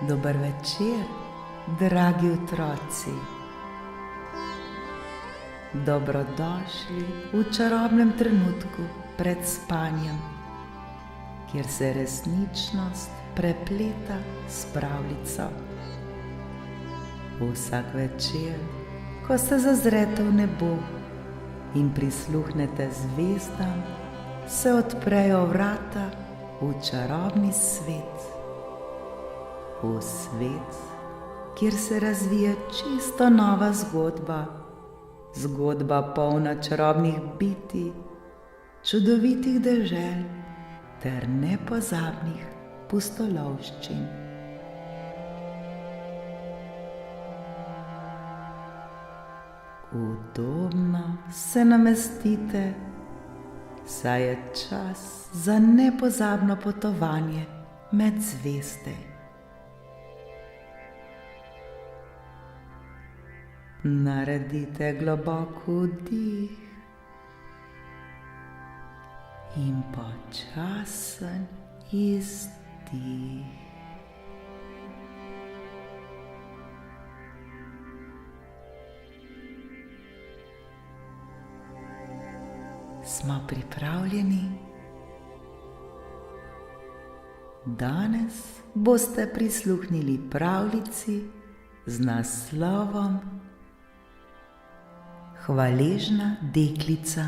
Dober večer, dragi otroci. Dobrodošli v čarobnem trenutku pred spanjem, kjer se resničnost prepleta s pravljico. Vsak večer, ko se zazrete v nebo in prisluhnete zvezdam, se odprejo vrata v čarobni svet. V svet, kjer se razvije čisto nova zgodba, zgodba polna čarobnih bitij, čudovitih dežel ter nepozabnih pustolovščin. Udobno se namestite, saj je čas za nepozabno potovanje med zvezde. Naredite globok vdih in počasen izdih. Smo pripravljeni? Danes boste prisluhnili pravljici z naslovom Hvaležna deklica.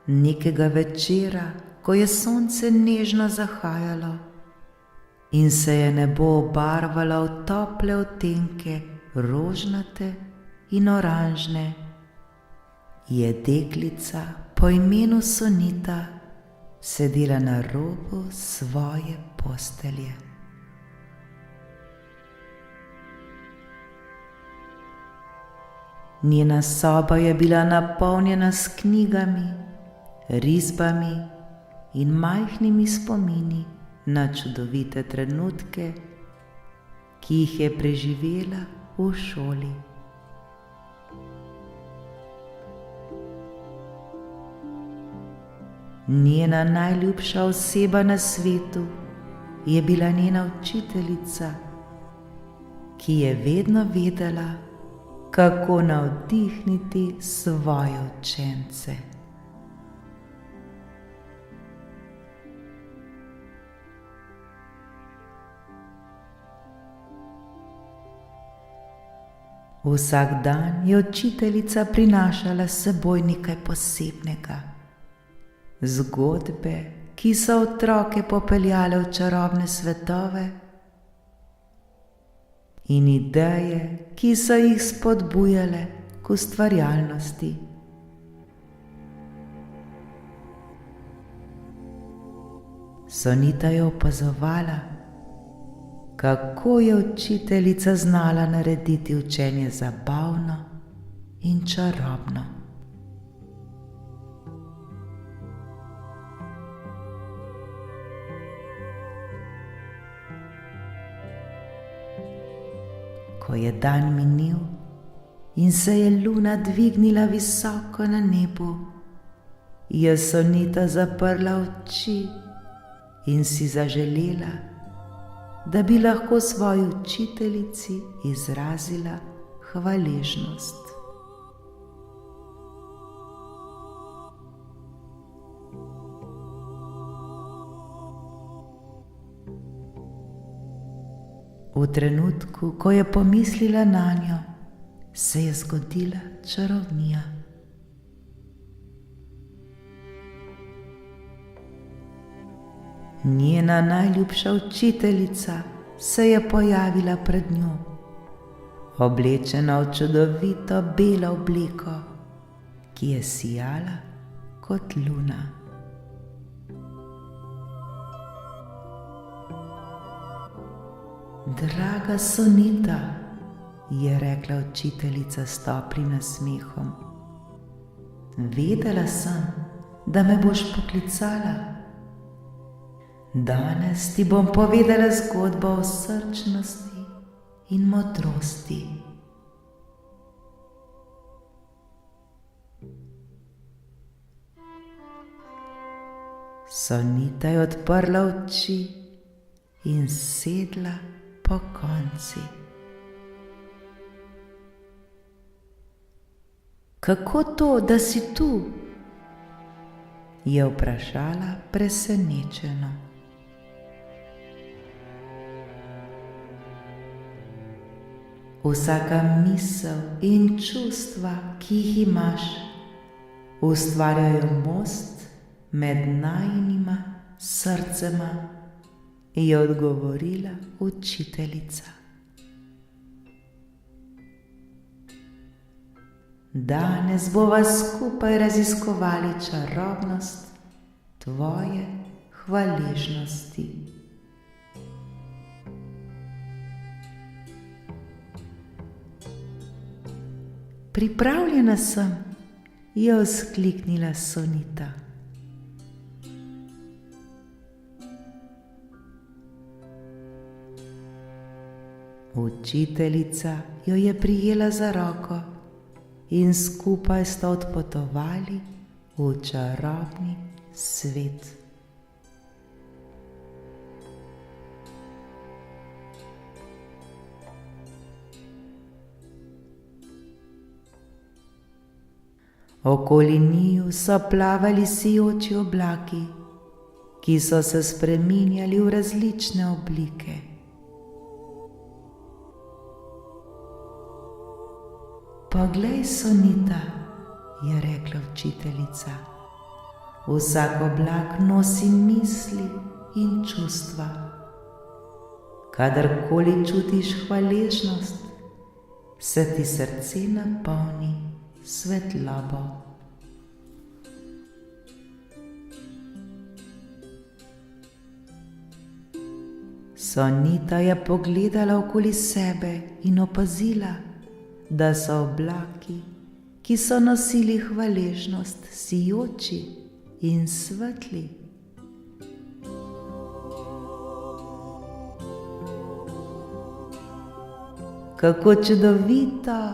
Nekega večera, ko je sonce nežno zahajalo in se je nebo obarvalo v tople odtenke rožnate in oranžne, je deklica po imenu Sonita sedela na robu svoje postelje. Njena soba je bila napolnjena s knjigami, risbami in majhnimi spomini na čudovite trenutke, ki jih je preživela v šoli. Njena najljubša oseba na svetu je bila njena učiteljica, ki je vedno vedela, kako navdihniti svoje učence. Vsak dan je učiteljica prinašala s seboj nekaj posebnega. Zgodbe, ki so otroke popeljale v čarobne svetove, in ideje, ki so jih spodbujale k ustvarjalnosti. Sonita je opazovala, kako je učiteljica znala narediti učenje zabavno in čarobno. Ko je dan minil in se je luna dvignila visoko na nebu, je Sonita zaprla oči in si zaželela, da bi lahko svoji učiteljici izrazila hvaležnost. V trenutku, ko je pomislila nanjo, se je zgodila čarovnija. Njena najljubša učiteljica se je pojavila pred njo, oblečena v čudovito belo obleko, ki je sijala kot luna. Draga Sonita, je rekla učiteljica s toplim nasmehom, vedela sem, da me boš poklicala. Danes ti bom povedala zgodbo o srčnosti in modrosti. Sonita je odprla oči in sedla pokonci. Kako to, da si tu? Je vprašala presenečeno. Vsaka misel in čustva, ki jih imaš, ustvarjajo most med najinima srcema, je odgovorila učiteljica. Danes bova skupaj raziskovali čarobnost tvoje hvaležnosti. Pripravljena sem, je vzkliknila Sonita. Učiteljica jo je prijela za roko in skupaj sta odpotovali v čarobni svet. Okoli njiju so plavali sijoči oblaki, ki so se spreminjali v različne oblike. Poglej, Sonita, je rekla učiteljica, vsak oblak nosi misli in čustva. Kadarkoli čutiš hvaležnost, se ti srce napolni svetlobo. Sonita je pogledala okoli sebe in opazila, da so oblaki, ki so nosili hvaležnost, sijoči in svetli. Kako čudovito,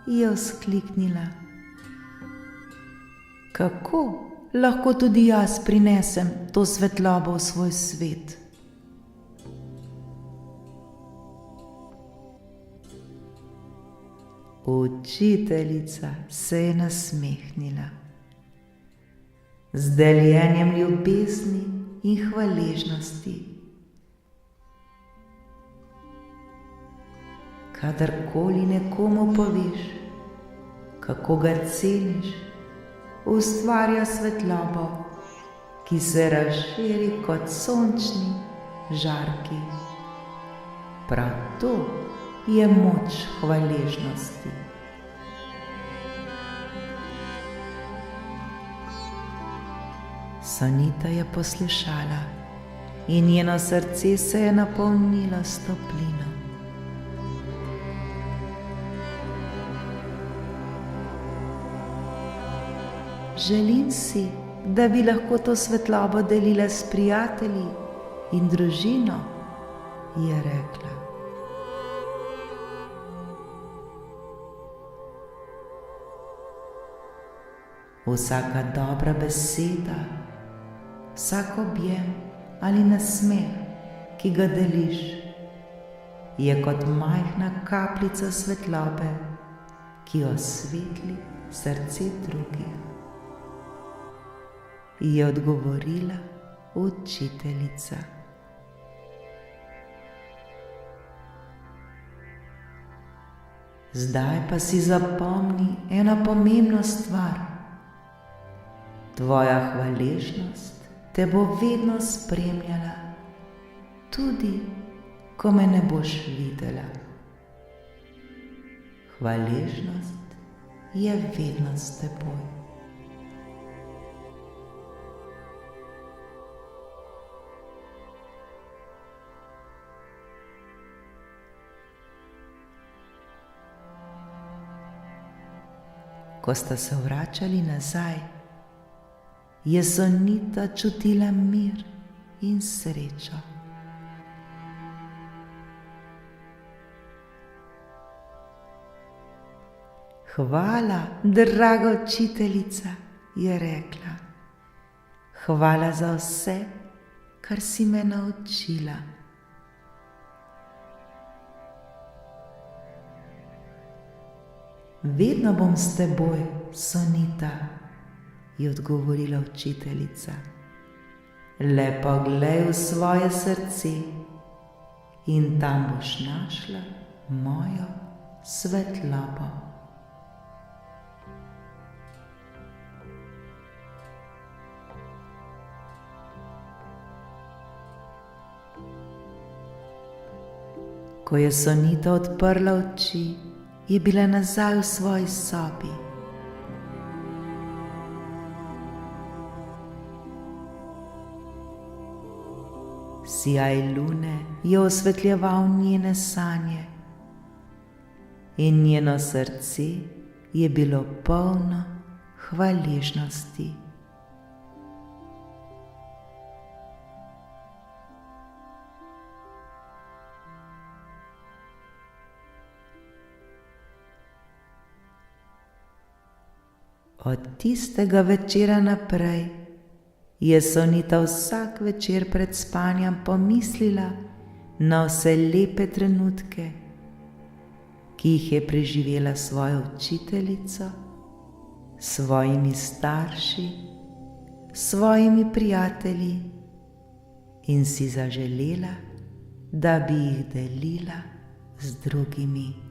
je vzkliknila. Kako lahko tudi jaz prinesem to svetlobo v svoj svet? Učiteljica se je nasmehnila. Z deljenjem ljubezni in hvaležnosti. Kadarkoli nekomu poveš, kako ga ceniš, ustvarja svetlobo, ki se razširi kot sončni žarki. Prav to je moč hvaležnosti. Sonita je poslušala in njeno srce se je napolnilo s toplino. Želim si, da bi lahko to svetlobo delila s prijatelji in družino, je rekla. Vsaka dobra beseda, vsak objem ali nasmeh, ki ga deliš, je kot majhna kapljica svetlobe, ki osvetli srce drugih, je odgovorila učiteljica. Zdaj pa si zapomni eno pomembno stvar. Tvoja hvaležnost te bo vedno spremljala, tudi ko me ne boš videla. Hvaležnost je vedno s teboj. Ko sta se vračali nazaj, je Sonita čutila mir in srečo. Hvala, draga učiteljica, je rekla. hvala za vse, kar si me naučila. Vedno bom s teboj, Sonita, je odgovorila učiteljica. Le poglej v svoje srce in tam boš našla mojo svetlobo. Ko je Sonita odprla oči, je bila nazaj v svoji sobi. Sijaj lune je osvetljeval njene sanje in njeno srce je bilo polno hvaležnosti. Od tistega večera naprej je Sonita vsak večer pred spanjem pomislila na vse lepe trenutke, ki jih je preživela s svojo učiteljico, s svojimi starši, s svojimi prijatelji in si zaželela, da bi jih delila z drugimi.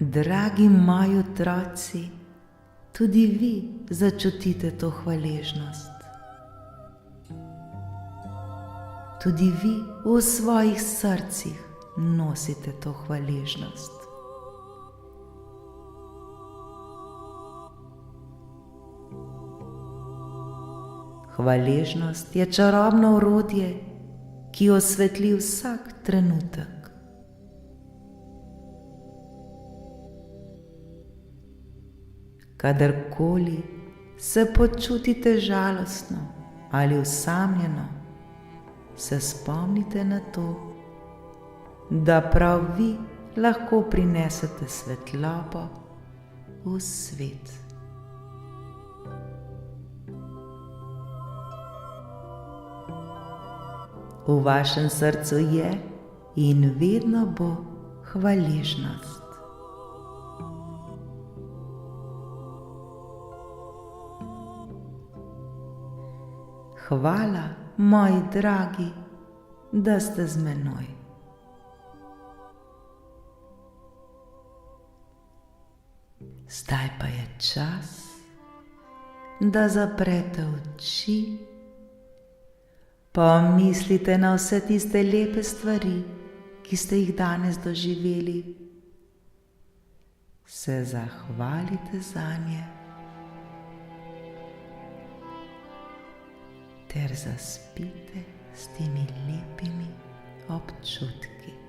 Dragi moji otroci, tudi vi začutite to hvaležnost. Tudi vi v svojih srcih nosite to hvaležnost. Hvaležnost je čarobno orodje, ki osvetli vsak trenutek. Kadarkoli se počutite žalostno ali osamljeno, se spomnite na to, da prav vi lahko prinesete svetlobo v svet. V vašem srcu je in vedno bo hvaležnost. Hvala, moji dragi, da ste z menoj. Zdaj pa je čas, da zaprete oči, pomislite na vse tiste lepe stvari, ki ste jih danes doživeli, se zahvalite zanje ter zaspite s temi lepimi občutki.